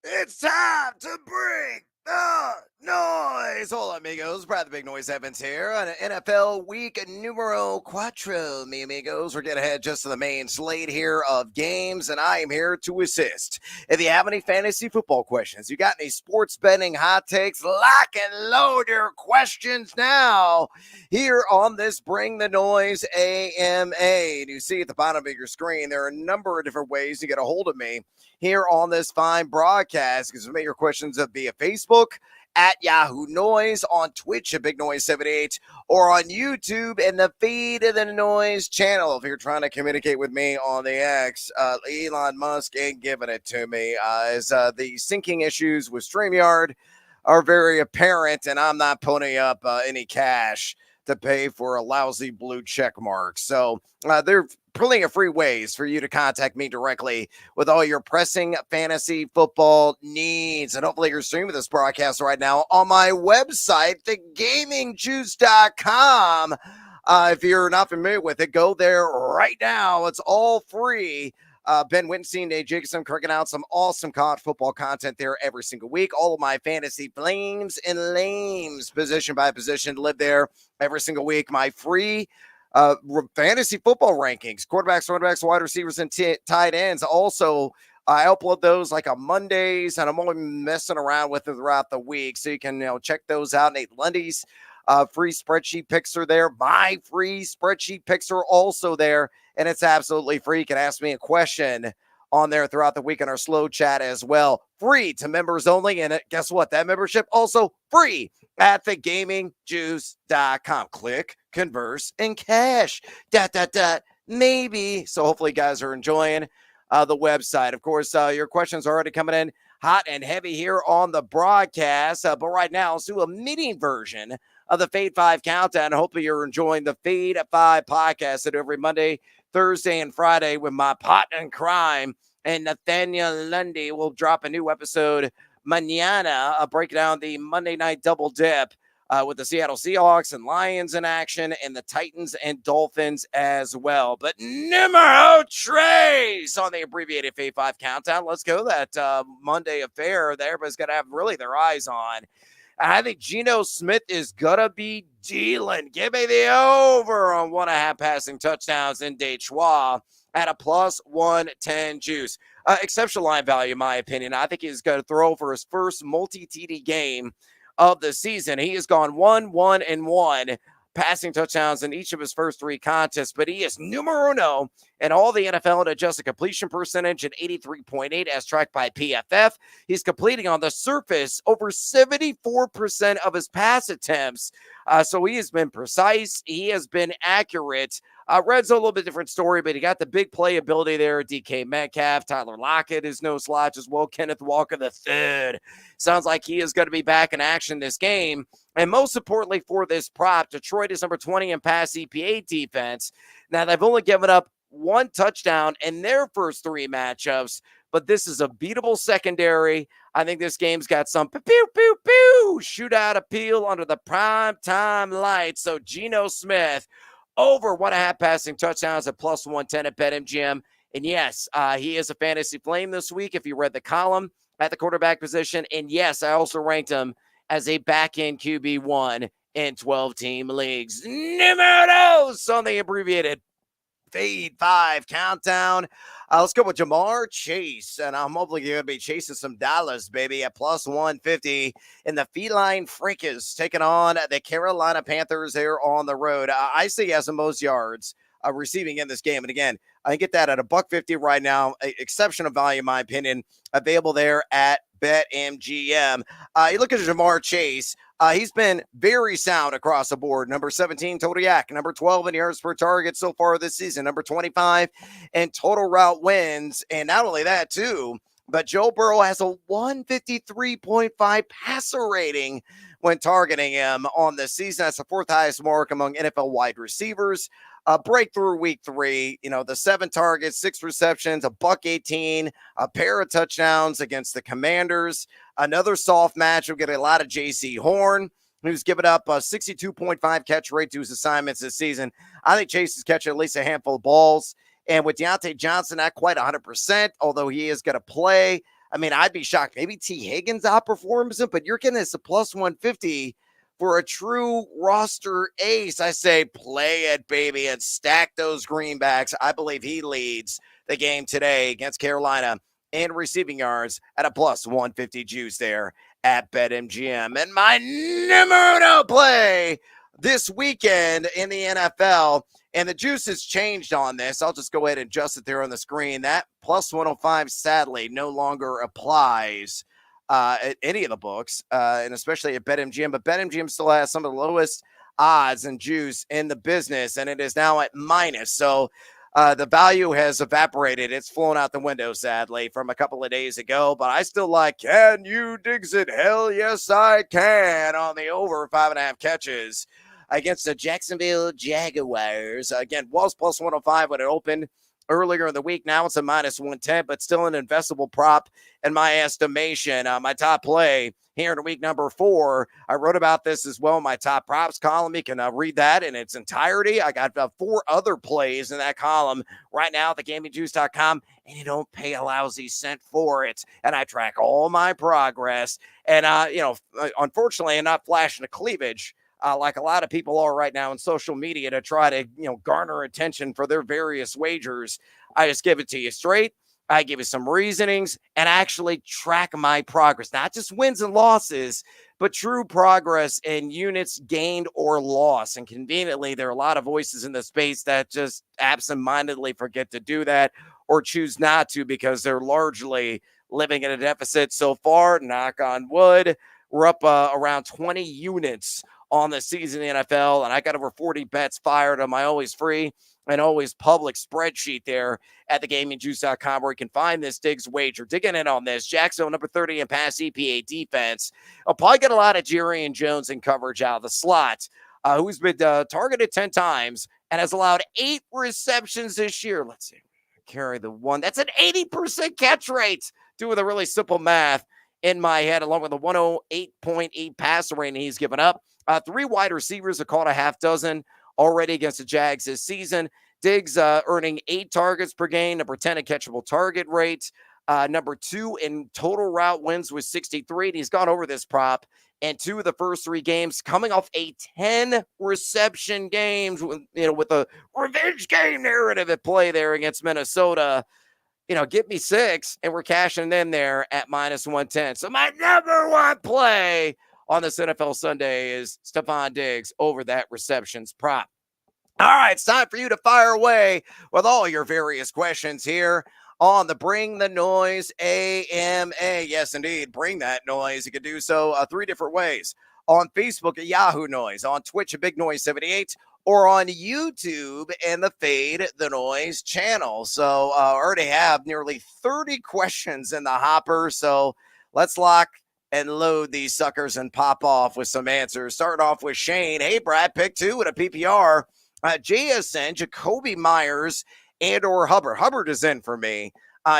It's time to bring the noise. Hola, amigos. Brad the Big Noise Evans here on an NFL week numero cuatro, mi amigos. We're getting ahead just to the main slate here of games, and I am here to assist. If you have any fantasy football questions, you got any sports betting hot takes, lock and load your questions now here on this Bring the Noise AMA. And you see at the bottom of your screen, there are a number of different ways to get a hold of me here on this fine broadcast. You can submit your questions via Facebook at Yahoo Noise, on Twitch at Big Noise 78, or on YouTube and the Feed of the Noise channel. If you're trying to communicate with me on the X, Elon Musk ain't giving it to me, as the syncing issues with StreamYard are very apparent, and I'm not putting up any cash to pay for a lousy blue check mark. So there are plenty of free ways for you to contact me directly with all your pressing fantasy football needs. And hopefully you're streaming this broadcast right now on my website, thegamingjuice.com. If you're not familiar with it, go there right now. It's all free. Ben Wittenstein, Dave Jacobson, cracking out some awesome college football content there every single week. All of my fantasy flames and lames, position by position, live there every single week. My free fantasy football rankings, quarterbacks, running backs, wide receivers, and tight ends. Also, I upload those like on Mondays, and I'm only messing around with it throughout the week, so you can check those out. Nate Lundy's free spreadsheet picks are there. My free spreadsheet picks are also there, and it's absolutely free. You can ask me a question on there throughout the week in our slow chat as well. Free to members only, and guess what? That membership also free at thegamingjuice.com. Click, converse, and cash. Maybe. So hopefully you guys are enjoying the website. Of course, your questions are already coming in hot and heavy here on the broadcast. But right now, let's do a mini version of the Fade 5 Countdown. Hopefully you're enjoying the Fade 5 podcast that every Monday, Thursday, and Friday with my partner in crime and Nathaniel Lundy. Will drop a new episode mañana, break down the Monday night double dip with the Seattle Seahawks and Lions in action, and the Titans and Dolphins as well. But numero tres on the abbreviated Fade 5 Countdown. Let's go that Monday affair that everybody's going to have really their eyes on. I think Geno Smith is going to be dealing. Give me the over on 1.5 passing touchdowns in Detroit at a plus 110 juice. Exceptional line value, in my opinion. I think he's going to throw for his first multi-TD game of the season. He has gone 1-1-1 passing touchdowns in each of his first 3 contests, but he is numero uno in all the NFL at adjusted completion percentage at 83.8 as tracked by PFF. He's completing on the surface over 74% of his pass attempts. So he has been precise. He has been accurate. Red's a little bit different story, but he got the big playability there. DK Metcalf, Tyler Lockett is no slouch as well. Kenneth Walker III. Sounds like he is going to be back in action this game. And most importantly for this prop, Detroit is number 20 in pass EPA defense. Now, they've only given up 1 touchdown in their first 3 matchups, but this is a beatable secondary. I think this game's got some shootout appeal under the prime time lights. So Geno Smith over 1.5 passing touchdowns at plus 110 at BetMGM. And yes, he is a fantasy flame this week if you read the column at the quarterback position. And yes, I also ranked him as a back-end QB1 in 12-team leagues. Numeros on the abbreviated Fade 5 Countdown. Let's go with Jamar Chase, and I'm hopefully going to be chasing some dollars, baby, at plus 150 in the Feline Freakers, taking on the Carolina Panthers there on the road. I see he has the most yards receiving in this game, and again, I get that at $1.50 right now. Exceptional value, in my opinion, available there at BetMGM. You look at Jamar Chase. He's been very sound across the board. Number 17 total yak, number 12 in yards per target so far this season, number 25 in total route wins. And not only that, too, but Joe Burrow has a 153.5 passer rating when targeting him on the season. That's the 4th highest mark among NFL wide receivers. Breakthrough week 3, the 7 targets, 6 receptions, $118, a pair of touchdowns against the Commanders. Another soft match. We'll get a lot of J.C. Horn, who's given up a 62.5 catch rate to his assignments this season. I think Chase is catching at least a handful of balls. And with Deontay Johnson, not quite 100%, although he is going to play. I mean, I'd be shocked. Maybe T. Higgins outperforms him, but you're getting this a plus 150 for a true roster ace. I say play it, baby, and stack those greenbacks. I believe he leads the game today against Carolina in receiving yards at a plus 150 juice there at BetMGM. And my numero play this weekend in the NFL, and the juice has changed on this. I'll just go ahead and adjust it there on the screen. That plus 105 sadly no longer applies at any of the books, and especially at BetMGM. But BetMGM still has some of the lowest odds and juice in the business, and it is now at minus. So the value has evaporated. It's flown out the window, sadly, from a couple of days ago. But I still like, can you digs it? Hell yes, I can on the over 5.5 catches against the Jacksonville Jaguars. Again, was plus 105 when it opened earlier in the week. Now it's a minus 110, but still an investable prop in my estimation. My top play here in week number 4. I wrote about this as well in my top props column. You can read that in its entirety. I got 4 other plays in that column right now at thegamingjuice.com, and you don't pay a lousy cent for it. And I track all my progress. And, unfortunately, I'm not flashing a cleavage like a lot of people are right now on social media to try to, garner attention for their various wagers. I just give it to you straight. I give you some reasonings and actually track my progress, not just wins and losses, but true progress in units gained or lost. And conveniently, there are a lot of voices in the space that just absentmindedly forget to do that or choose not to because they're largely living in a deficit so far. Knock on wood. We're up around 20 units on the season in the NFL, and I got over 40 bets fired on my always free and always public spreadsheet there at thegamingjuice.com, where you can find this Diggs wager. Digging in on this, Jacksonville number 30 in pass EPA defense. I'll probably get a lot of Jerry and Jones in coverage out of the slot, who's been targeted 10 times and has allowed 8 receptions this year. Let's see, carry the one. That's an 80% catch rate. Doing the really simple math in my head, along with a 108.8 passer rating he's given up. 3 wide receivers have caught a half dozen already against the Jags this season. Diggs earning 8 targets per game, number 10 in catchable target rate, number 2 in total route wins with 63. And he's gone over this prop in 2 of the first 3 games, coming off a 10 reception games, with a revenge game narrative at play there against Minnesota. Get me 6, and we're cashing in there at minus 110. So my number 1 play on this NFL Sunday is Stephon Diggs over that receptions prop. All right, it's time for you to fire away with all your various questions here on the Bring the Noise AMA. Yes, indeed, bring that noise. You can do so 3 different ways. On Facebook at Yahoo Noise, on Twitch at Big Noise 78, or on YouTube and the Fade the Noise channel. So I already have nearly 30 questions in the hopper. So let's lock and load these suckers and pop off with some answers. Starting off with Shane. Hey, Brad, pick 2 with a PPR. JSN, Jacoby Myers, and or Hubbard. Hubbard is in for me.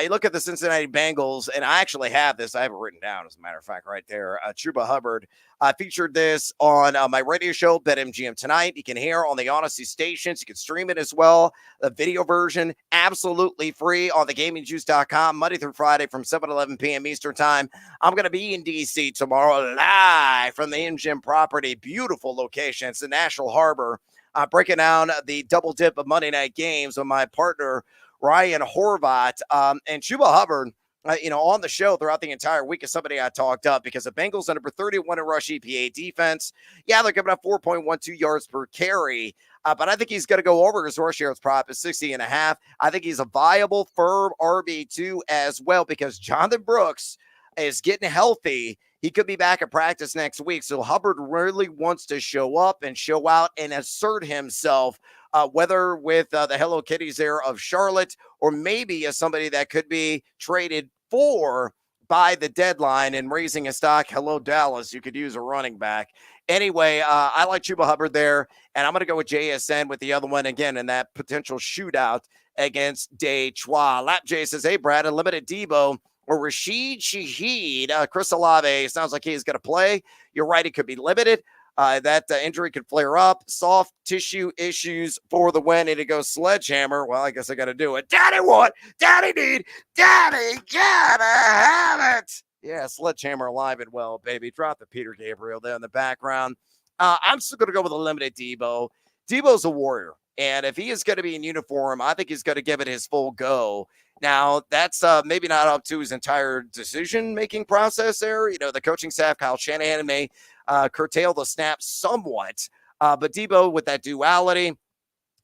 You look at the Cincinnati Bengals, and I actually have this. I have it written down, as a matter of fact, right there. Chuba Hubbard. I featured this on my radio show, BetMGM Tonight. You can hear on the Odyssey stations. You can stream it as well. The video version, absolutely free on thegamingjuice.com, Monday through Friday from 7 to 11 p.m. Eastern Time. I'm going to be in D.C. tomorrow, live from the MGM property. Beautiful location. It's the National Harbor. Breaking down the double dip of Monday night games with my partner, Ryan Horvat, and Chuba Hubbard, on the show throughout the entire week is somebody I talked up because the Bengals are number 31 in rush EPA defense. Yeah, they're giving up 4.12 yards per carry, but I think he's going to go over his rush yards prop at 60.5. I think he's a viable, firm RB2 as well because Jonathan Brooks is getting healthy. He could be back at practice next week. So Hubbard really wants to show up and show out and assert himself, whether with the Hello Kitties there of Charlotte or maybe as somebody that could be traded for by the deadline and raising a stock. Hello, Dallas. You could use a running back. Anyway, I like Chuba Hubbard there, and I'm going to go with JSN with the other one again in that potential shootout against Detroit. Lap J says, hey, Brad, unlimited Debo or Rashid Shaheed. Chris Olave sounds like he's going to play. You're right. It could be limited. That injury could flare up. Soft tissue issues for the win. And it goes sledgehammer. Well, I guess I got to do it. Daddy what? Daddy need. Daddy gotta have it. Yeah, sledgehammer alive and well, baby. Drop the Peter Gabriel there in the background. I'm still going to go with a limited Debo. Debo's a warrior. And if he is going to be in uniform, I think he's going to give it his full go. Now, that's maybe not up to his entire decision-making process there. You know, the coaching staff, Kyle Shanahan, may curtail the snaps somewhat. But Debo with that duality,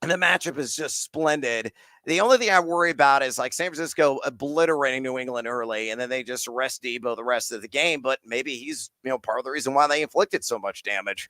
and the matchup is just splendid. The only thing I worry about is like San Francisco obliterating New England early, and then they just rest Debo the rest of the game. But maybe he's, part of the reason why they inflicted so much damage.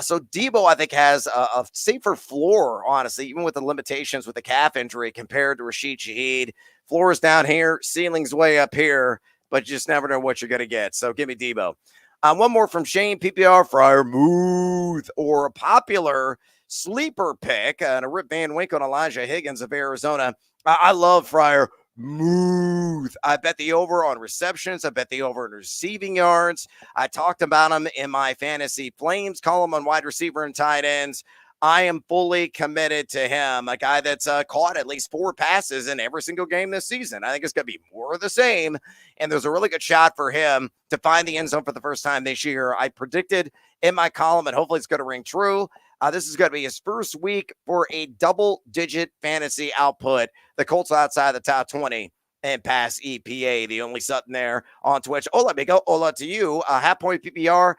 So Debo, I think, has a safer floor, honestly, even with the limitations with the calf injury compared to Rashid Shaheed. Floor is down here, ceiling's way up here, but you just never know what you're going to get. So give me Debo. One more from Shane, PPR, Fryer Muth, or a popular sleeper pick, and a Rip Van Winkle and Elijah Higgins of Arizona. I love Fryer Muth. I bet the over on receptions. I bet the over in receiving yards. I talked about him in my fantasy flames column on wide receiver and tight ends. I am fully committed to him, a guy that's caught at least 4 passes in every single game this season. I think it's going to be more of the same, and there's a really good shot for him to find the end zone for the first time this year. I predicted in my column, and hopefully it's going to ring true. This is going to be his first week for a double-digit fantasy output. The Colts outside the top 20 and pass EPA, the only Sutton there on Twitch. Hola, amigo. Hola to you. Half-point PPR.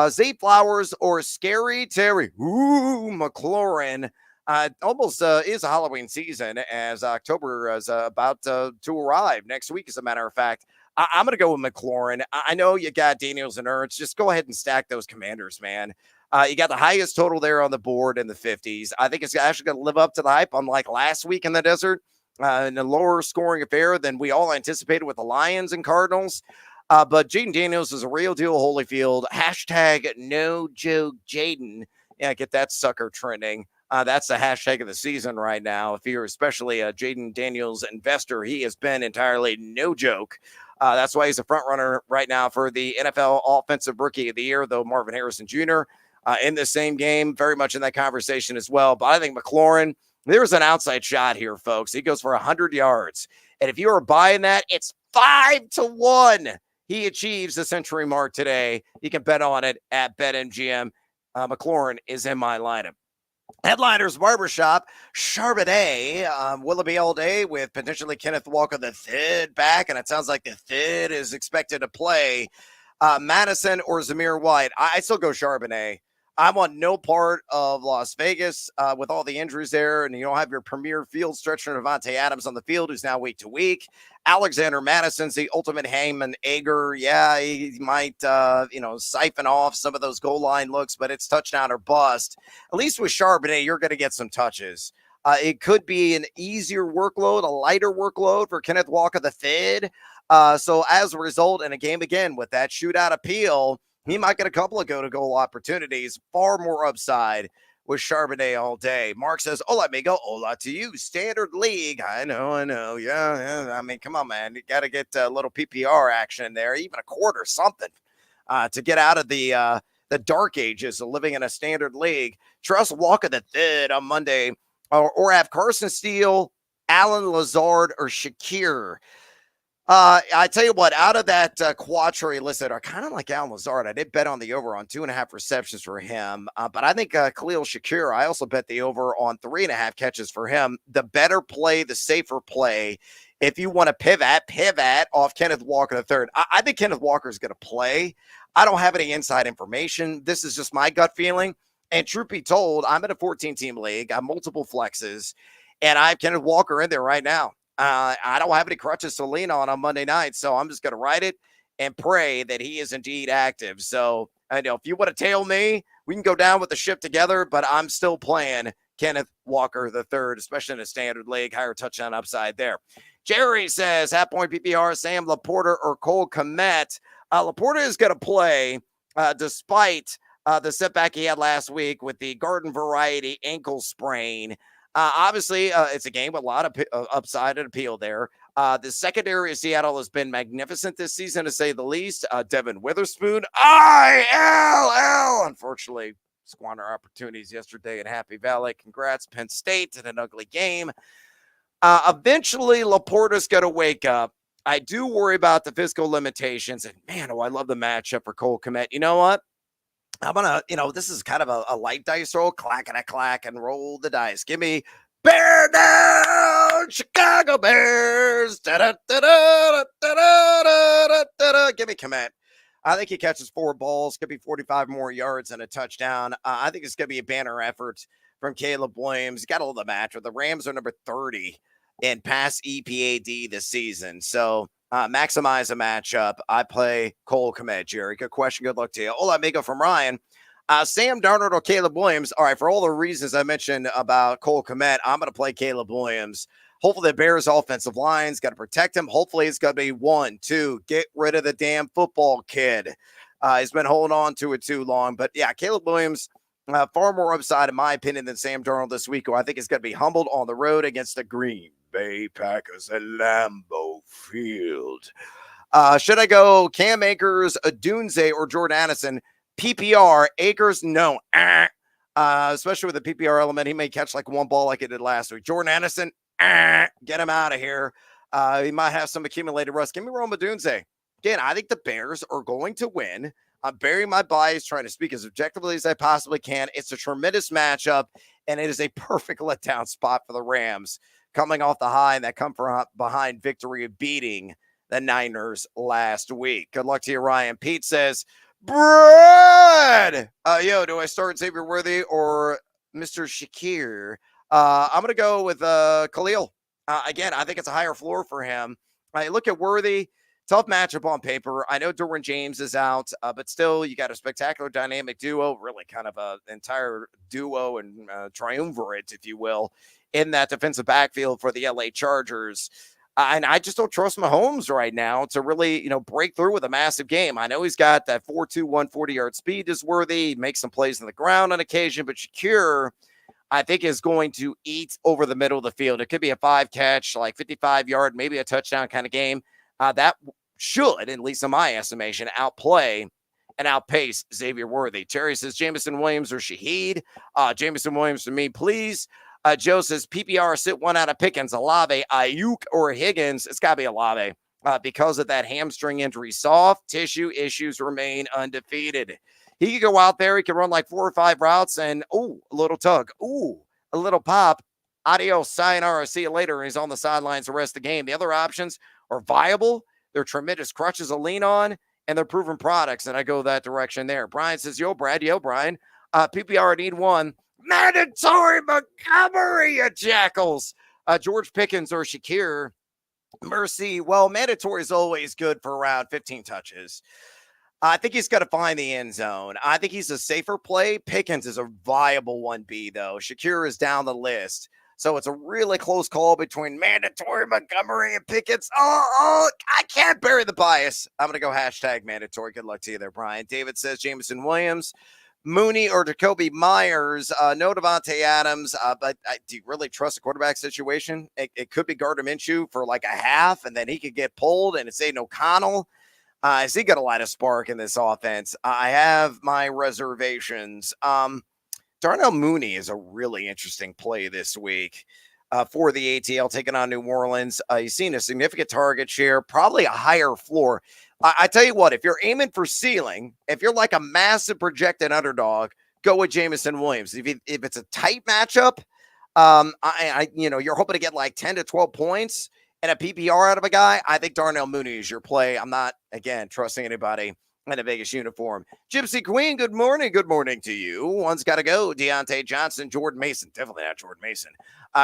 Zay Flowers or Scary Terry. Ooh, McLaurin. Almost is a Halloween season as October is about to arrive next week, as a matter of fact. I'm going to go with McLaurin. I know you got Daniels and Ertz. Just go ahead and stack those Commanders, man. You got the highest total there on the board in the 50s. I think it's actually going to live up to the hype, unlike last week in the desert, in a lower scoring affair than we all anticipated with the Lions and Cardinals. But Jaden Daniels is a real deal, Holyfield. Hashtag no joke Jaden. Yeah, get that sucker trending. That's the hashtag of the season right now. If you're especially a Jaden Daniels investor, he has been entirely no joke. That's why he's a front runner right now for the NFL Offensive Rookie of the Year, though Marvin Harrison Jr. In the same game, very much in that conversation as well. But I think McLaurin, there's an outside shot here, folks. He goes for 100 yards. And if you are buying that, it's 5-1. He achieves the century mark today. You can bet on it at BetMGM. McLaurin is in my lineup. Headliners Barbershop, Charbonnet. Will it be all day with potentially Kenneth Walker the third back? And it sounds like the third is expected to play. Madison or Zamir White. I still go Charbonnet. I want no part of Las Vegas with all the injuries there, and you don't have your premier field stretcher Devontae Adams on the field, who's now week to week. Alexander Madison's the ultimate Heyman Ager. Yeah, he might, siphon off some of those goal line looks, but it's touchdown or bust. At least with Charbonnet, you're going to get some touches. It could be an easier workload, a lighter workload for Kenneth Walker the third. So as a result, in a game again with that shootout appeal, he might get a couple of go-to-goal opportunities. Far more upside with Charbonnet all day. Mark says, hola, amigo. Hola to you. Standard league. I know. Yeah. I mean, come on, man. You got to get a little PPR action there, even a quarter, something, to get out of the dark ages of living in a standard league. Trust Walker the third on Monday, or have Carson Steele, Alan Lazard, or Shakir. I tell you what, out of that quattro listed, I kind of like Alan Lazard. I did bet on the over on 2.5 receptions for him, but I think Khalil Shakir, I also bet the over on 3.5 catches for him. The better play, the safer play. If you want to pivot off Kenneth Walker III. I think Kenneth Walker is going to play. I don't have any inside information. This is just my gut feeling. And truth be told, I'm in a 14-team league. I have multiple flexes, and I have Kenneth Walker in there right now. I don't have any crutches to lean on Monday night, so I'm just going to write it and pray that he is indeed active. So I know if you want to tail me, we can go down with the ship together, but I'm still playing Kenneth Walker III, especially in a standard league, higher touchdown upside there. Jerry says, half-point PPR, Sam Laporta or Cole Kmet. Laporta is going to play despite the setback he had last week with the garden variety ankle sprain. Obviously, it's a game with a lot of upside and appeal there. The secondary of Seattle has been magnificent this season, to say the least. Devin Witherspoon, ILL, unfortunately, squander opportunities yesterday in Happy Valley. Congrats, Penn State, in an ugly game. Eventually, Laporta's going to wake up. I do worry about the physical limitations. And man, I love the matchup for Cole Kmet. You know what? I'm going to, this is kind of a light dice roll, clack and a clack and roll the dice. Give me Bear down, Chicago Bears. Da-da-da-da-da-da-da-da-da. Give me Kmet. I think he catches 4 balls, could be 45 more yards and a touchdown. I think it's going to be a banner effort from Caleb Williams. Got a little match with the Rams are number 30 in pass EPAD this season. So maximize a matchup. I play Cole Kmet, Jerry. Good question. Good luck to you. Hola, amigo from Ryan. Sam Darnold or Caleb Williams. All right, for all the reasons I mentioned about Cole Kmet, I'm going to play Caleb Williams. Hopefully the Bears offensive line's got to protect him. Hopefully it's going to be 1, 2, get rid of the damn football kid. He's been holding on to it too long. But yeah, Caleb Williams, far more upside in my opinion than Sam Darnold this week, who I think is going to be humbled on the road against the Green Bay Packers at Lambeau Field. Should I go Cam Akers, Adunze, or Jordan Addison? PPR, Akers, no. Especially with the PPR element, he may catch like 1 ball like he did last week. Jordan Addison, get him out of here. He might have some accumulated rust. Give me Rome Adunze. Again, I think the Bears are going to win. I'm burying my bias, trying to speak as objectively as I possibly can. It's a tremendous matchup, and it is a perfect letdown spot for the Rams coming off the high and that come from behind victory of beating the Niners last week. Good luck to you, Ryan. Pete says, Brad! Do I start Xavier Worthy or Mr. Shakir? I'm going to go with Khalil. Again, I think it's a higher floor for him. I look at Worthy. Tough matchup on paper. I know Derwin James is out, but still, you got a spectacular dynamic duo, really kind of an entire duo and triumvirate, if you will, in that defensive backfield for the LA Chargers. And I just don't trust Mahomes right now to really, break through with a massive game. I know he's got that 4.2, 140-yard speed is Worthy, makes some plays on the ground on occasion, but Shakir, I think, is going to eat over the middle of the field. It could be a 5-catch, like 55-yard, maybe a touchdown kind of game. That should, at least in my estimation, outplay and outpace Xavier Worthy. Terry says Jameson Williams or Shaheed. Jameson Williams for me, please. Joe says PPR, sit 1 out of Pickens, Olave, Ayuk, or Higgins. It's got to be Olave because of that hamstring injury. Soft tissue issues remain undefeated. He could go out there. He could run like 4 or 5 routes and, a little tug. A little pop. Adios, sayonara, see you later. And he's on the sidelines the rest of the game. The other options are viable. They're tremendous crutches to lean on, and they're proven products, and I go that direction there. Brian says, yo, Brad. Yo, Brian. PPR need 1. Mandatory Montgomery, you jackals. George Pickens or Shakir. Mercy. Well, mandatory is always good for around 15 touches. I think he's got to find the end zone. I think he's a safer play. Pickens is a viable 1B, though. Shakir is down the list. So it's a really close call between mandatory Montgomery and Pickens. I can't bury the bias. I'm going to go hashtag mandatory. Good luck to you there, Brian. David says Jameson Williams, Mooney, or Jacoby Myers. No Devontae Adams. But do you really trust the quarterback situation? It could be Gardner Minshew for like a half, and then he could get pulled, and it's Aiden O'Connell. Is he got a lot of spark in this offense? I have my reservations. Darnell Mooney is a really interesting play this week for the ATL taking on New Orleans. He's seen a significant target share, probably a higher floor. I tell you what, if you're aiming for ceiling, if you're like a massive projected underdog, go with Jameson Williams. If it's a tight matchup, you're hoping to get like 10 to 12 points and a PPR out of a guy, I think Darnell Mooney is your play. I'm not, again, trusting anybody in a Vegas uniform. Gypsy Queen, good morning. Good morning to you. One's got to go. Deontay Johnson, Jordan Mason. Definitely not Jordan Mason.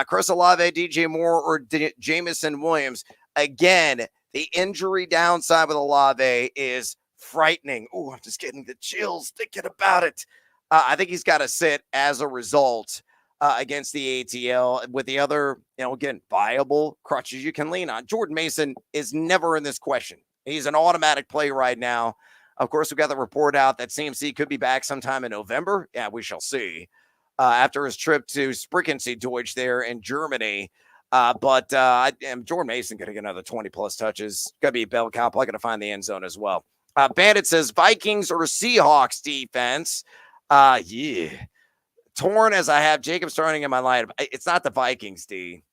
Chris Olave, DJ Moore, or Jameson Williams. Again, the injury downside with Olave is frightening. I'm just getting the chills thinking about it. I think he's got to sit as a result against the ATL with the other, again, viable crutches you can lean on. Jordan Mason is never in this question. He's an automatic play right now. Of course, we got the report out that CMC could be back sometime in November. Yeah, we shall see. After his trip to Sprickensee Deutsch there in Germany. But Jordan Mason going to get another 20-plus touches. Going to be a bell cow. Probably going to find the end zone as well. Bandit says Vikings or Seahawks defense. Yeah. Torn as I have Jacob starting in my lineup. It's not the Vikings, D.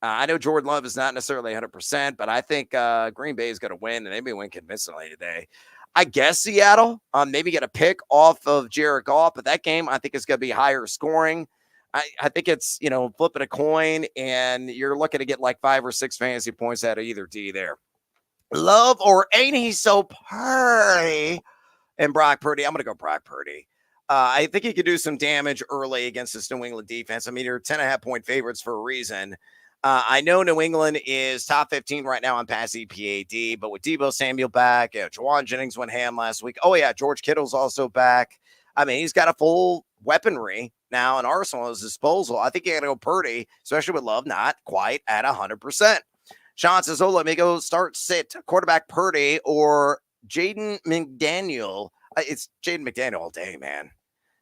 I know Jordan Love is not necessarily 100%, but I think Green Bay is going to win, and they may win convincingly today. I guess Seattle, maybe get a pick off of Jared Goff, but that game I think is going to be higher scoring. I think it's, flipping a coin, and you're looking to get like 5 or 6 fantasy points out of either D there. Love or ain't he so pretty? And Brock Purdy, I'm going to go Brock Purdy. I think he could do some damage early against this New England defense. I mean, you're 10.5-point favorites for a reason. I know New England is top 15 right now on pass EPAD, but with Deebo Samuel back, Juwan Jennings went ham last week. Oh, yeah, George Kittle's also back. I mean, he's got a full weaponry now in Arsenal at his disposal. I think you got to go Purdy, especially with Love not quite at 100%. Sean says, let me go start sit quarterback Purdy or Jaden McDaniel. It's Jaden McDaniel all day, man.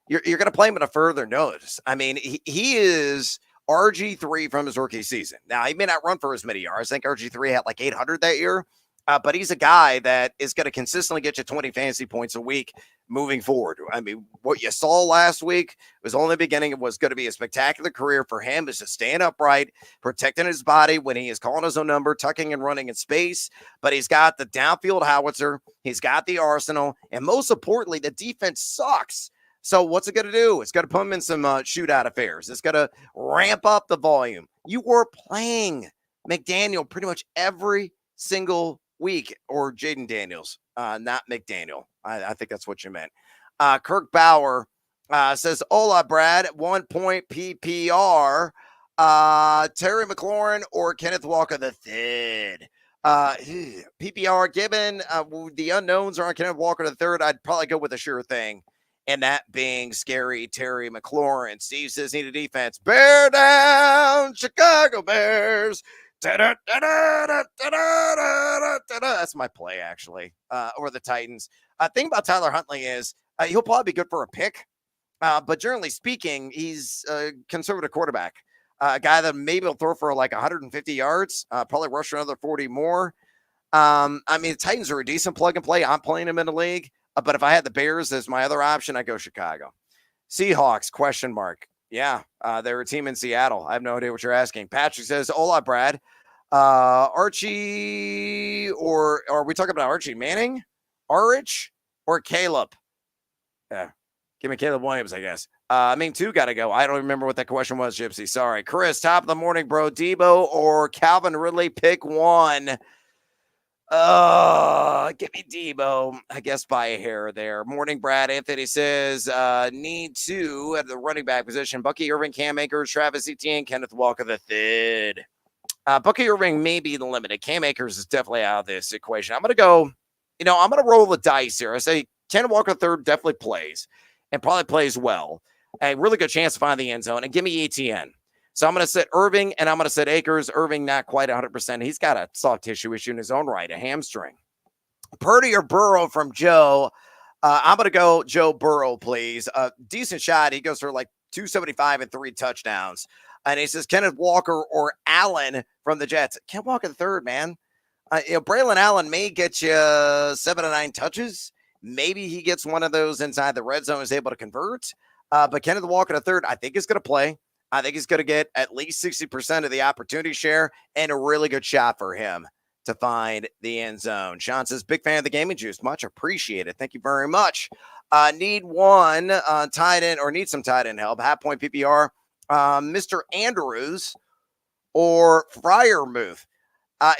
You're going to play him in a further notice. I mean, he is RG3 from his rookie season. Now, he may not run for as many yards. I think RG3 had like 800 that year. But he's a guy that is going to consistently get you 20 fantasy points a week moving forward. I mean, what you saw last week was only the beginning. It was going to be a spectacular career for him, is to stand upright, protecting his body when he is calling his own number, tucking and running in space. But he's got the downfield howitzer. He's got the arsenal. And most importantly, the defense sucks. So what's it going to do? It's going to put him in some shootout affairs. It's going to ramp up the volume. You were playing McDaniel pretty much every single week, or Jaden Daniels, not McDaniel. I think that's what you meant. Kirk Bauer says, hola, Brad, 1 point PPR. Terry McLaurin or Kenneth Walker the third. PPR, given the unknowns are on Kenneth Walker the third, I'd probably go with a sure thing. And that being scary Terry McLaurin. Steve says, need a defense. Bear down, Chicago Bears. That's my play, actually, over the Titans. Thing about Tyler Huntley is he'll probably be good for a pick. But generally speaking, he's a conservative quarterback. A guy that maybe will throw for like 150 yards, probably rush for another 40 more. I mean, the Titans are a decent plug and play. I'm playing them in the league. But if I had the Bears as my other option, I'd go Chicago. Seahawks, question mark. Yeah, they're a team in Seattle. I have no idea what you're asking. Patrick says, hola, Brad. Archie, or are we talking about Archie Manning? Arch or Caleb? Yeah, give me Caleb Williams, I guess. I mean, 2 got to go. I don't remember what that question was, Gypsy. Sorry. Chris, top of the morning, bro. Debo or Calvin Ridley? Pick one. Give me Debo, I guess, by a hair there. Morning, Brad. Anthony says, need 2 at the running back position. Bucky Irving, Cam Akers, Travis Etienne, Kenneth Walker the third. Bucky Irving may be the limited. Cam Akers is definitely out of this equation. I'm going to go, I'm going to roll the dice here. I say Kenneth Walker the third definitely plays and probably plays well. A really good chance to find the end zone. And give me Etienne. So I'm going to sit Irving, and I'm going to sit Akers. Irving, not quite 100%. He's got a soft tissue issue in his own right, a hamstring. Purdy or Burrow from Joe. I'm going to go Joe Burrow, please. Decent shot. He goes for like 275 and 3 touchdowns. And he says Kenneth Walker or Allen from the Jets. Kenneth Walker the third, man. Braylon Allen may get you 7 to 9 touches. Maybe he gets one of those inside the red zone, is able to convert. But Kenneth Walker the third, I think is going to play. I think he's going to get at least 60% of the opportunity share and a really good shot for him to find the end zone. Sean says, big fan of the gaming juice. Much appreciated. Thank you very much. Need one tight end or need some tight end help. Half point PPR. Mr. Andrews or Freiermuth.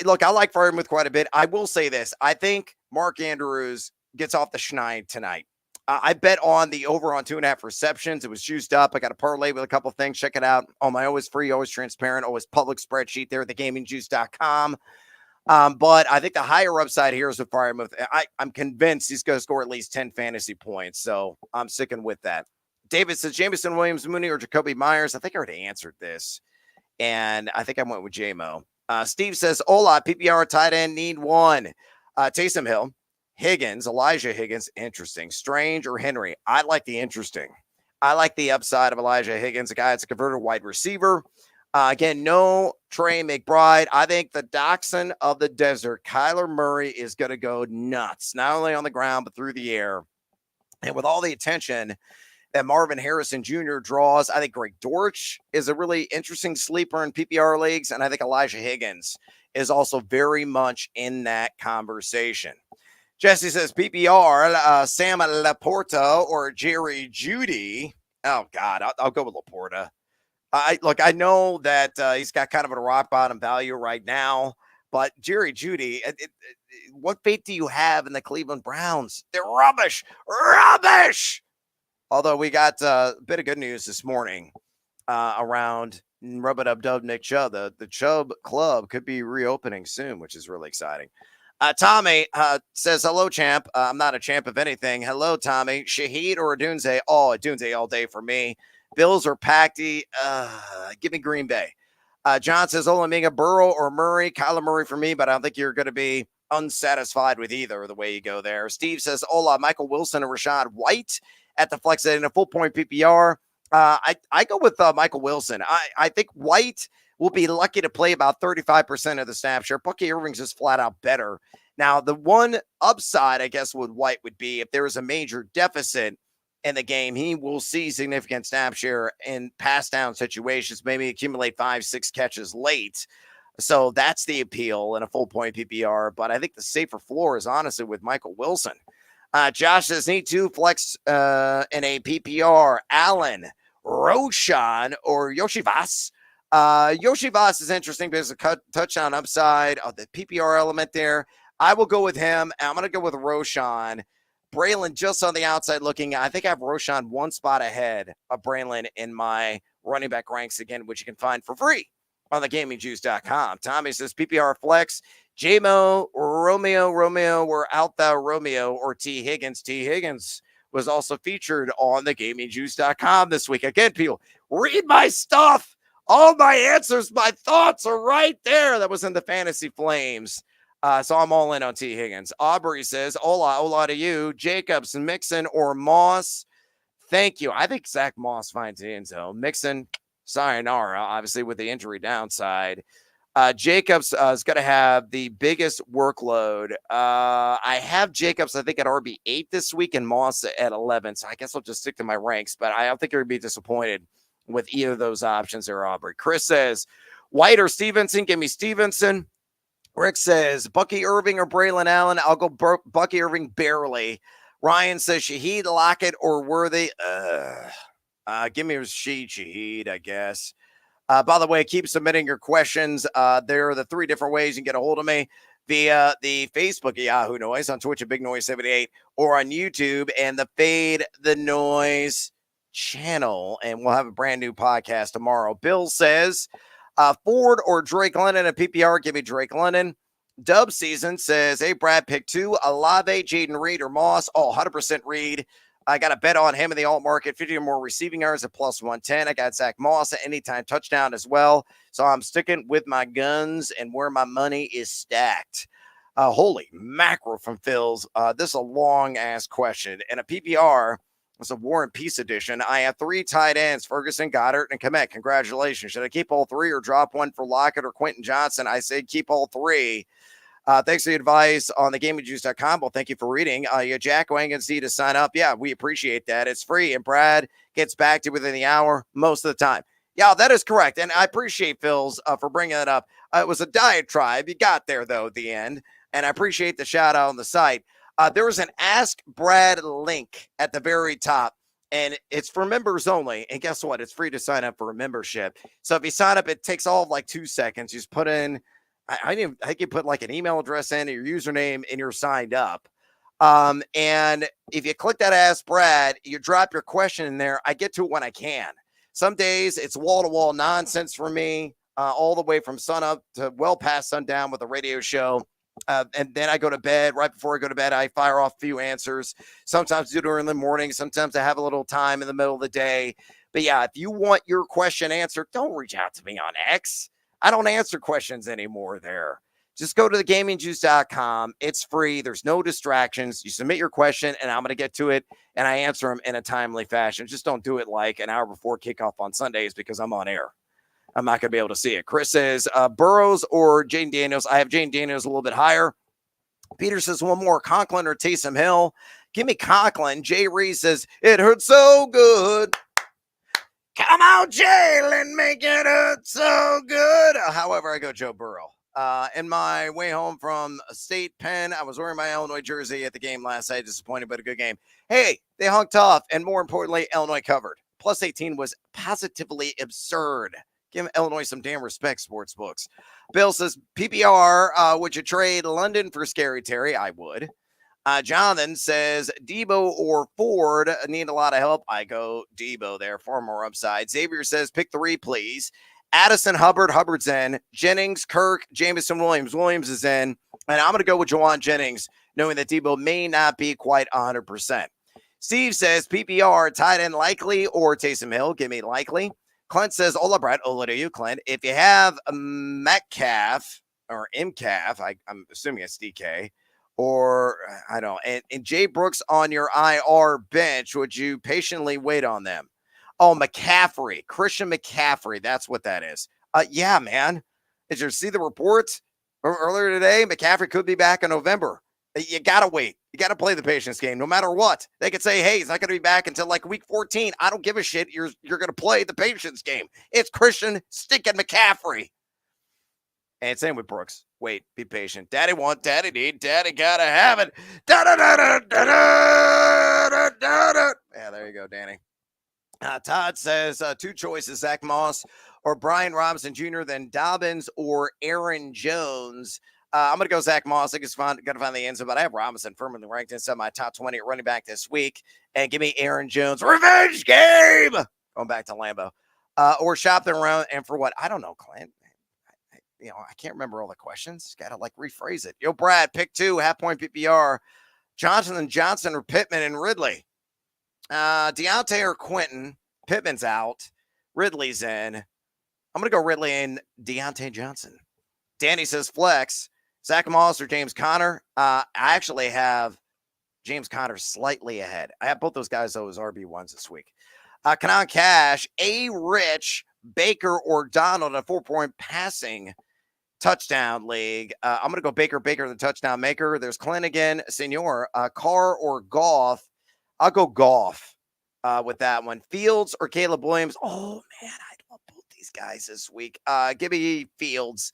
Look, I like Freiermuth quite a bit. I will say this. I think Mark Andrews gets off the schneid tonight. I bet on the over on 2.5 receptions. It was juiced up. I got a parlay with a couple things. Check it out on my always free, always transparent, always public spreadsheet there at thegamingjuice.com. But I think the higher upside here is with Freiermuth. I'm convinced he's going to score at least 10 fantasy points. So I'm sticking with that. David says Jameson Williams, Mooney, or Jacoby Myers. I think I already answered this. And I think I went with J-Mo. Steve says, hola, PPR tight end, need one. Taysom Hill. Higgins, Elijah Higgins, interesting. Strange or Henry? I like the interesting. I like the upside of Elijah Higgins, a guy that's a converted wide receiver. Again, no Trey McBride. I think the dachshund of the desert, Kyler Murray, is going to go nuts, not only on the ground, but through the air. And with all the attention that Marvin Harrison Jr. draws, I think Greg Dortch is a really interesting sleeper in PPR leagues. And I think Elijah Higgins is also very much in that conversation. Jesse says PPR, Sam Laporta or Jerry Jeudy. Oh, God, I'll go with Laporta. I know that he's got kind of a rock bottom value right now, but Jerry Jeudy, what faith do you have in the Cleveland Browns? They're rubbish. Although we got a bit of good news this morning around Rub-a-Dub-Dub Nick Chubb. The Chubb Club could be reopening soon, which is really exciting. Tommy says, hello, champ. I'm not a champ of anything. Hello, Tommy. Shaheed or Adunze? Oh, Adunze all day for me. Bills or Pacty? Give me Green Bay. John says, Olaminga, Burrow or Murray? Kyler Murray for me, but I don't think you're going to be unsatisfied with either the way you go there. Steve says, Ola, Michael Wilson or Rashad White at the flex in a full point PPR. I go with Michael Wilson. I think White will be lucky to play about 35% of the snap share. Bucky Irving's just flat out better. Now, the one upside, I guess, with White would be if there is a major deficit in the game, he will see significant snap share in pass down situations, maybe accumulate 5-6 catches late. So that's the appeal in a full point PPR. But I think the safer floor is honestly with Michael Wilson. Josh says, need to flex in a PPR. Allen, Roshan, or Yoshivas. Yoshivas is interesting because of touchdown upside of the PPR element there. I will go with him. I'm going to go with Roshan. Braylon just on the outside looking. I think I have Roshan one spot ahead of Braylon in my running back ranks again, which you can find for free on thegamingjuice.com. Tommy says PPR flex. J-Mo, Romeo, we're out the Romeo, or T. Higgins. T. Higgins was also featured on thegamingjuice.com this week. Again, people, read my stuff. All my answers, my thoughts are right there. That was in the Fantasy Flames. So I'm all in on T. Higgins. Aubrey says, hola to you. Jacobs, Mixon, or Moss? Thank you. I think Zach Moss finds the end zone. Mixon, sayonara, obviously with the injury downside. Jacobs is going to have the biggest workload. I have Jacobs, I think, at RB8 this week and Moss at 11. So I guess I'll just stick to my ranks, but I don't think you're going to be disappointed with either of those options there, Aubrey. Chris says, White or Stevenson? Give me Stevenson. Rick says, Bucky Irving or Braylon Allen? I'll go Bucky Irving barely. Ryan says, Shaheed, Lockett, or Worthy? Give me Shaheed, I guess. By the way, keep submitting your questions. There are the 3 different ways you can get a hold of me via the Facebook Yahoo Noise, on Twitch at Big Noise 78, or on YouTube and the Fade the Noise channel. And we'll have a brand new podcast tomorrow. Bill says, Ford or Drake London at PPR? Give me Drake London. Dub Season says, hey, Brad, pick 2, Olave, Jaden Reed, or Moss. Oh, 100% Reed. I got a bet on him in the alt market, 50 or more receiving yards at plus 110. I got Zach Moss at anytime touchdown as well. So I'm sticking with my guns and where my money is stacked. Holy mackerel from Phil's. This is a long-ass question. And a PPR, it's a War and Peace edition. I have 3 tight ends, Ferguson, Goddard, and Kmet. Congratulations. Should I keep all 3 or drop one for Lockett or Quentin Johnson? I say keep all 3. Thanks for the advice on thegamingjuice.com. Well, thank you for reading. Jack Wang see to sign up. Yeah, we appreciate that. It's free, and Brad gets back to you within the hour most of the time. Yeah, that is correct, and I appreciate Phil's for bringing that up. It was a diatribe. You got there, though, at the end, and I appreciate the shout-out on the site. There was an Ask Brad link at the very top, and it's for members only, and guess what? It's free to sign up for a membership. So if you sign up, it takes all of like 2 seconds. You just put in I think you put like an email address in, your username, and you're signed up. And if you click that Ask Brad, you drop your question in there. I get to it when I can. Some days it's wall-to-wall nonsense for me, all the way from sun up to well past sundown with a radio show. And then I go to bed. Right before I go to bed, I fire off a few answers. Sometimes I do it in the morning. Sometimes I have a little time in the middle of the day. But yeah, if you want your question answered, don't reach out to me on X. I don't answer questions anymore there. Just go to thegamingjuice.com. It's free. There's no distractions. You submit your question, and I'm going to get to it, and I answer them in a timely fashion. Just don't do it like an hour before kickoff on Sundays because I'm on air. I'm not going to be able to see it. Chris says Burrows or Jaden Daniels. I have Jaden Daniels a little bit higher. Peter says one more, Conklin or Taysom Hill. Give me Conklin. Jay Reese says it hurts so good. Come on, Jalen, make it hurt so good. However, I go Joe Burrow. In my way home from State Penn, I was wearing my Illinois jersey at the game last night. Disappointed, but a good game. Hey, they hung tough, and more importantly, Illinois covered. Plus 18 was positively absurd. Give Illinois some damn respect, sports books. Bill says, PPR, would you trade London for Scary Terry? I would. Jonathan says, Debo or Ford need a lot of help. I go Debo there, far more upside. Xavier says, pick 3, please. Addison, Hubbard's in. Jennings, Kirk, Jameson, Williams is in. And I'm going to go with Juwan Jennings, knowing that Debo may not be quite 100%. Steve says, PPR, tight end likely or Taysom Hill. Give me likely. Clint says, Ola, Brett. Ola to you, Clint. If you have Metcalf or MCAF, I'm assuming it's DK, or I don't know, and Jay Brooks on your IR bench, would you patiently wait on them? Oh, McCaffrey, Christian McCaffrey. That's what that is. Yeah, man. Did you see the reports earlier today? McCaffrey could be back in November. You got to wait. You got to play the patience game no matter what. They could say, hey, he's not going to be back until like week 14. I don't give a shit. You're going to play the patience game. It's Christian stinking McCaffrey. And same with Brooks. Wait, be patient. Daddy want, daddy need, daddy gotta have it. Yeah, there you go, Danny. Todd says 2 choices, Zach Moss or Brian Robinson Jr., then Dobbins or Aaron Jones. I'm going to go Zach Moss. I think it's got to find the answer, but I have Robinson firmly ranked inside my top 20 at running back this week. And give me Aaron Jones. Revenge game! Going back to Lambeau. Or shop them around. And for what? I don't know, Clint. I can't remember all the questions. Got to rephrase it. Yo, Brad, pick 2, half-point PPR. Johnson or Pittman and Ridley. Deontay or Quentin. Pittman's out. Ridley's in. I'm going to go Ridley and Deontay Johnson. Danny says flex. Zach Moss or James Conner. I actually have James Conner slightly ahead. I have both those guys, though, as RB1s this week. Kanan Cash, A. Rich, Baker or Donald, a 4-point passing touchdown league. I'm going to go Baker, the touchdown maker. There's Clint again, Senor. Carr or Goff. I'll go Goff with that one. Fields or Caleb Williams. Oh, man, I love both these guys this week. Give me Fields.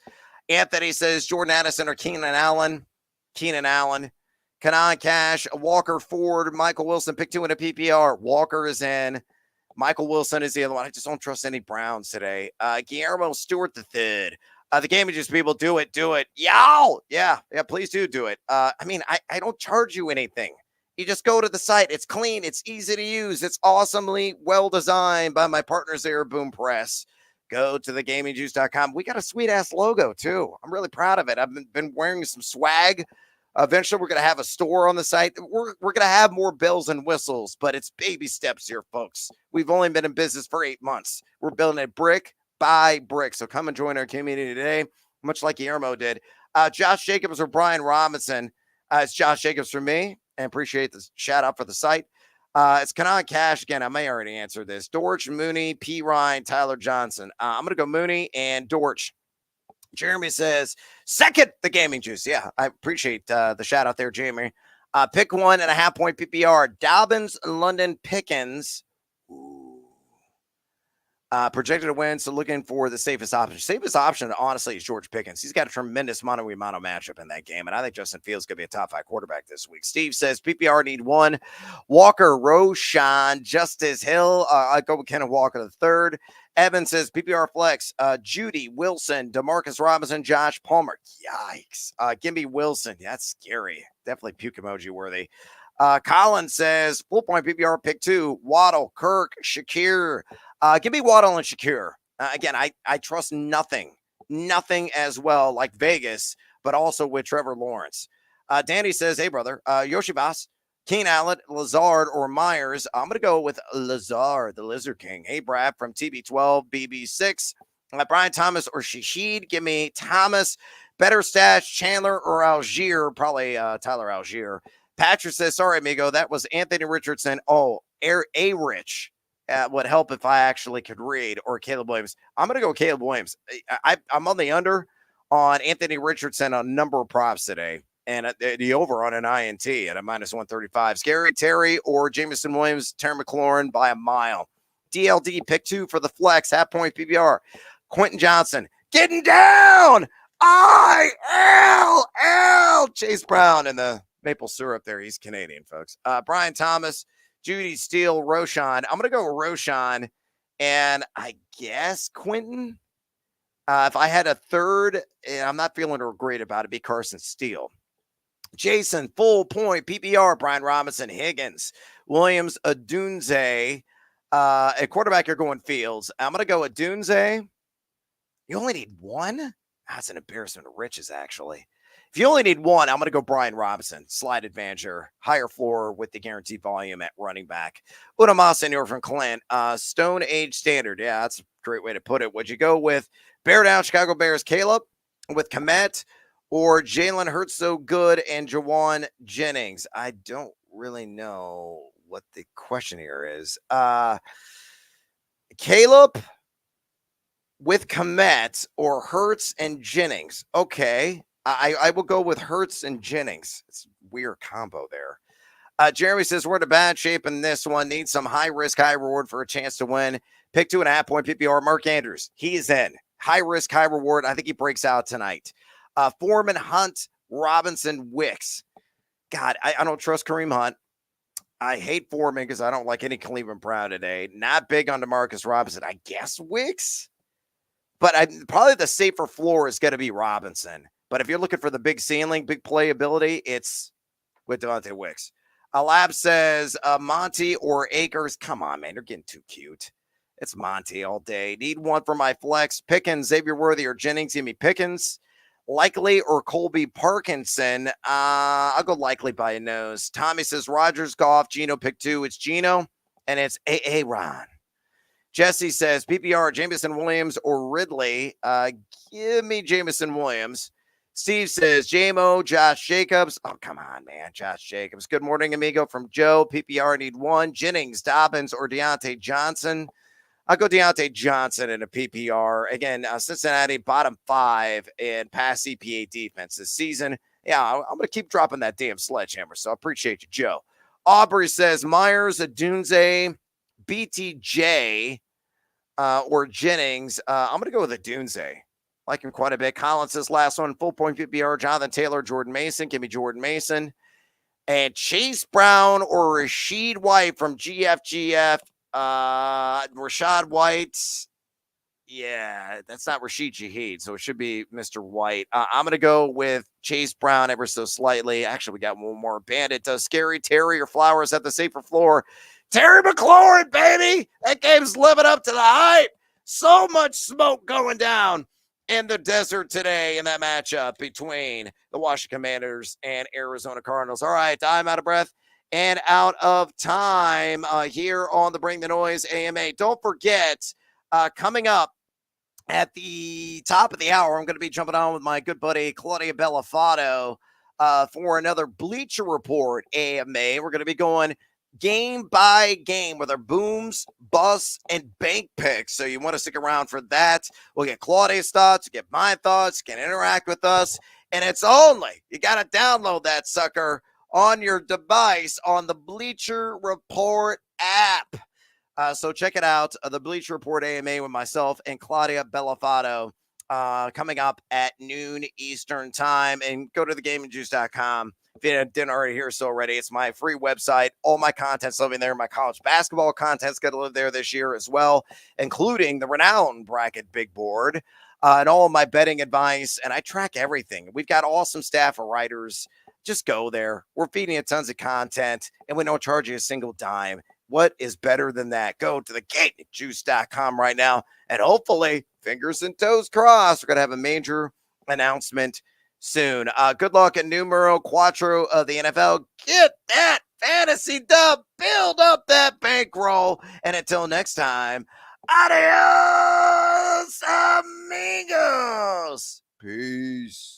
Anthony says Jordan Addison or Keenan Allen. Kanan Cash, Walker Ford, Michael Wilson. Pick 2 in a PPR. Walker is in. Michael Wilson is the other one. I just don't trust any Browns today. Guillermo Stewart III. The game is just people do it. Yow! Yeah, please do it. I don't charge you anything. You just go to the site. It's clean. It's easy to use. It's awesomely well designed by my partners there at Boom Press. Go to thegamingjuice.com. We got a sweet-ass logo, too. I'm really proud of it. I've been wearing some swag. Eventually, we're going to have a store on the site. We're going to have more bells and whistles, but it's baby steps here, folks. We've only been in business for 8 months. We're building it brick by brick. So come and join our community today, much like Guillermo did. Josh Jacobs or Brian Robinson. It's Josh Jacobs for me, and appreciate the shout-out for the site. It's Kanan Cash. Again, I may already answer this. Dortch, Mooney, P. Ryan, Tyler Johnson. I'm going to go Mooney and Dortch. Jeremy says, second the gaming juice. Yeah, I appreciate the shout out there, Jeremy. Pick 1.5-point PPR. Dobbins, London, Pickens. Projected to win, so looking for the safest option. Safest option, honestly, is George Pickens. He's got a tremendous mono-a-mono matchup in that game, and I think Justin Fields could be a top 5 quarterback this week. Steve says PPR need 1. Walker, Roshan, Justice Hill. I go with Kenneth Walker the third. Evan says PPR flex. Judy, Wilson, DeMarcus Robinson, Josh Palmer. Yikes. Give me Wilson. That's scary. Definitely puke emoji worthy. Colin says full point PPR pick 2. Waddle, Kirk, Shakir. Give me Waddle and Shakir. Again, I trust nothing as well like Vegas, but also with Trevor Lawrence. Danny says, hey, brother, Yoshi Boss, Keen Allen, Lazard, or Myers. I'm going to go with Lazard, the Lizard King. Hey, Brad from TB12, BB6. Brian Thomas or Shahid. Give me Thomas. Better stash, Chandler or Algier. Probably Tyler Algier. Patrick says, sorry, amigo. That was Anthony Richardson. Oh, A-Rich. would help if I actually could read, or Caleb Williams. I'm going to go Caleb Williams. I'm on the under on Anthony Richardson on number of props today, and the over on an INT at a -135. Scary Terry or Jameson Williams, Terry McLaurin by a mile. DLD pick 2 for the flex, half point PBR. Quentin Johnson getting down. ILL. Chase Brown in the maple syrup there. He's Canadian, folks. Brian Thomas, Judy Steele, Roshan. I'm going to go with Roshan, and I guess Quentin. If I had a third, and I'm not feeling great about it, it'd be Carson Steele. Jason, full point, PPR, Brian Robinson, Higgins, Williams, Adunze. At quarterback, you're going Fields. I'm going to go Adunze. You only need one? That's an embarrassment of riches, actually. If you only need one, I'm going to go Brian Robinson, slide advantager, higher floor with the guaranteed volume at running back. Unama Senior from Clint, Stone Age Standard. Yeah, that's a great way to put it. Would you go with Bear Down Chicago Bears Caleb, with Komet, or Jalen Hurts so good and Jawan Jennings? I don't really know what the question here is. Caleb with Komet or Hurts and Jennings? Okay. I will go with Hurts and Jennings. It's a weird combo there. Jeremy says, we're in a bad shape in this one. Need some high risk, high reward for a chance to win. Pick 2.5 point PPR. Mark Andrews. He is in. High risk, high reward. I think he breaks out tonight. Foreman, Hunt, Robinson, Wicks. God, I don't trust Kareem Hunt. I hate Foreman because I don't like any Cleveland Brown today. Not big on DeMarcus Robinson. I guess Wicks. But probably the safer floor is going to be Robinson. But if you're looking for the big ceiling, big playability, it's with Devontae Wicks. Alab says Monty or Akers. Come on, man. You're getting too cute. It's Monty all day. Need one for my flex. Pickens, Xavier Worthy, or Jennings. Give me Pickens. Likely or Colby Parkinson. I'll go Likely by a nose. Tommy says Rodgers, Goff, Geno pick 2. It's Geno, and it's A.A. Ron. Jesse says PPR, Jameson Williams or Ridley. Give me Jameson Williams. Steve says JMO, Josh Jacobs. Oh, come on, man. Josh Jacobs. Good morning, amigo from Joe. PPR need 1. Jennings, Dobbins, or Deontay Johnson. I'll go Deontay Johnson in a PPR. Again, Cincinnati bottom 5 in pass CPA defense this season. Yeah, I'm going to keep dropping that damn sledgehammer, so I appreciate you, Joe. Aubrey says Myers, Adunze, BTJ, or Jennings. I'm going to go with Adunze. Like him quite a bit. Collins says last one, full point PPR, Jonathan Taylor, Jordan Mason. Give me Jordan Mason. And Chase Brown or Rashid White from GFGF. Rashad White. Yeah, that's not Rashid Shaheed, so it should be Mr. White. I'm going to go with Chase Brown ever so slightly. Actually, we got one more. Bandit does Scary Terry or Flowers at the safer floor. Terry McLaurin, baby. That game's living up to the hype. So much smoke going down in the desert today in that matchup between the Washington Commanders and Arizona Cardinals. All right, I'm out of breath and out of time here on the Bring the Noise AMA. Don't forget, coming up at the top of the hour, I'm going to be jumping on with my good buddy Claudia Bellafato for another Bleacher Report AMA. We're going to be going game by game with our booms, busts, and bank picks. So you want to stick around for that. We'll get Claudia's thoughts, get my thoughts, can interact with us. And it's only, you got to download that sucker on your device on the Bleacher Report app. So check it out, the Bleacher Report AMA with myself and Claudia Bellafato coming up at noon Eastern time. And go to thegameandjuice.com. If you didn't already hear so already, it's my free website. All my content's living there. My college basketball content's going to live there this year as well, including the Renowned Bracket Big Board and all of my betting advice. And I track everything. We've got awesome staff of writers. Just go there. We're feeding you tons of content, and we don't charge you a single dime. What is better than that? Go to thegameandjuice.com right now, and hopefully, fingers and toes crossed, we're going to have a major announcement soon. Good luck at numero quattro of the NFL. Get that fantasy dub. Build up that bankroll. And until next time, adios, amigos. Peace.